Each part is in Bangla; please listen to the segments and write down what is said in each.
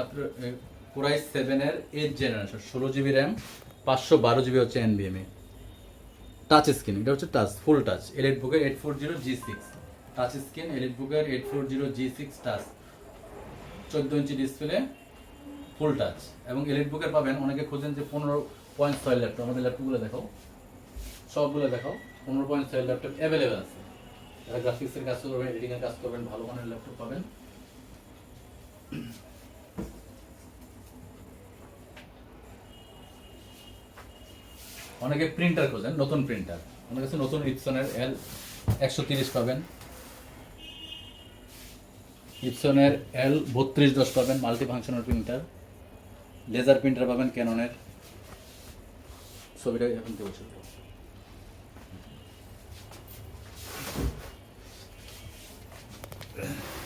আপনার কোরাই 7 এর 8 জেনারেশন 16 জিবি র্যাম 512 জিবি হচ্ছে এনবিএমএ টাচ স্ক্রিন। এটা হচ্ছে টাচ ফুল টাচ এলিট বুকের 840G6 টাচ স্ক্রিন এলিট বুকের 840G6 touch 14 inch display full touch এবং এলিট বুকের পাবেন অনেকে খোঁজেন যে 15.6 ল্যাপটপ। আমাদের ল্যাপটপগুলো দেখাও, সবগুলো দেখাও। 15.6 ল্যাপটপ অ্যাভেলেবেল আছে। যারা গ্রাফিক্সের কাজ করবেন, এডিটিং এর কাজ করবেন, ভালো মানের ল্যাপটপ পাবেন। অনেকে প্রিন্টার খোঁজেন, নতুন প্রিন্টার। আমার কাছে নতুন ইপসনের L130 পাবেন, ইপসনের L3210 পাবেন, multi functional printer. Laser printer পাবেন ক্যাননের। ছবিটা এখন দিয়ে বসে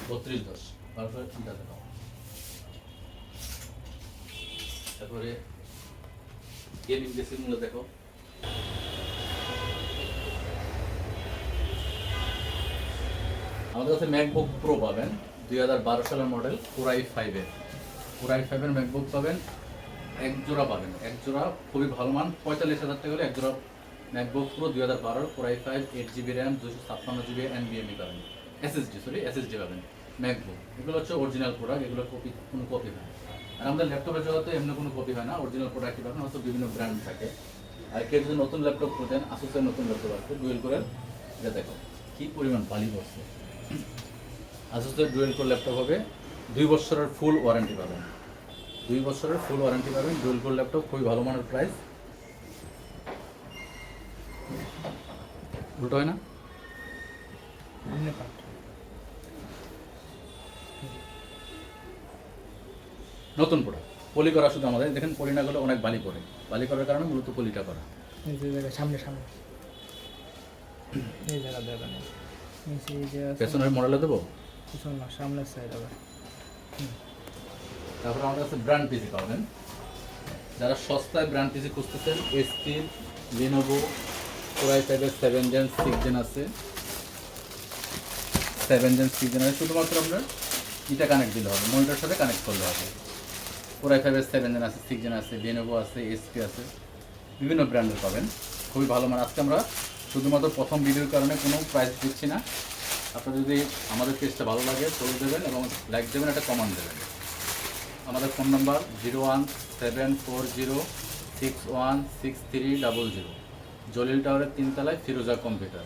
3210 তারপরে প্রিন্টার দেখাও। তারপরে গেমিং ডিসপ্লেগুলো দেখো। আমাদের কাছে ম্যাকবুক প্রো পাবেন 2012 সালের মডেল কোরাই 5 এর। কোরাই 5 এর ম্যাকবুক পাবেন এক জোড়া পাবেন, এক জোড়া খুবই ভালো মান 45,000 টাকা হলে এক জোড়া MacBook pro 2012 core i 5 8 GB RAM 256 GB NVMe পাবেন, এসএসডি পাবেন ম্যাকবুক। এগুলো হচ্ছে অরিজিনাল প্রোডাক্ট, এগুলো কোনো কপি হয় না। আর আমাদের ল্যাপটপের জগতে এমনি কোনো কপি হয় না, অরিজিনাল প্রোডাক্টই পাবেন, হয়তো বিভিন্ন ব্র্যান্ড থাকে। আর কেউ যদি নতুন ল্যাপটপ খোঁজেন, আসুসের নতুন ল্যাপটপ আছে ডুয়েল কোরের। এটা দেখো কি পরিমাণ বালি পড়ছে। আসুসের ডুয়েল কোর ল্যাপটপ হবে, 2 বছরের ফুল ওয়ারেন্টি পাবেন, 2 বছরের ফুল ওয়ারেন্টি পাবেন। ডুয়েল কোর ল্যাপটপ খুবই ভালো মানের প্রাইস। উল্টো হয় না? নতুন প্রোডাক্ট পলি করা শুধু আমাদের দেখেন, পলি না করলে অনেক বালি পড়ে, বালি করার কারণে মূলত পলিটা করা। সামনে সামনে এই জায়গা দেবেন, পেছনের মডেলে দেবো, পিছন না সামনের সাইড আবার। তারপরে আমাদের কাছে ব্র্যান্ড পিসি পাবেন। যারা সস্তায় ব্র্যান্ড পিসি খুঁজতেছেন, এসপি, লিনোভো, কোরাই 5 এর 7 জেন 6 জেন আছে, 7 জেন 6 জেন আছে। শুধুমাত্র আপনার এটা কানেক্ট দিলে হবে, মনিটরের সাথে কানেক্ট করলে হবে। কোরাই 5 এর 7 জেন আছে, 6 জেন আছে, লিনোভো আছে, এসপি আছে, বিভিন্ন ব্র্যান্ডের পাবেন, খুবই ভালো মান। আজকে আমরা শুধুমাত্র প্রথম ভিডিওর কারণে কোনো প্রাইস দিচ্ছি না। আপনার যদি আমাদের পেজটা ভালো লাগে ফলো দেবেন এবং লাইক দেবেন, একটা কমেন্ট দেবেন। আমাদের ফোন নাম্বার 01740616300, জলিল টাওয়ারের 3 তলায় ফিরোজা কম্পিউটার।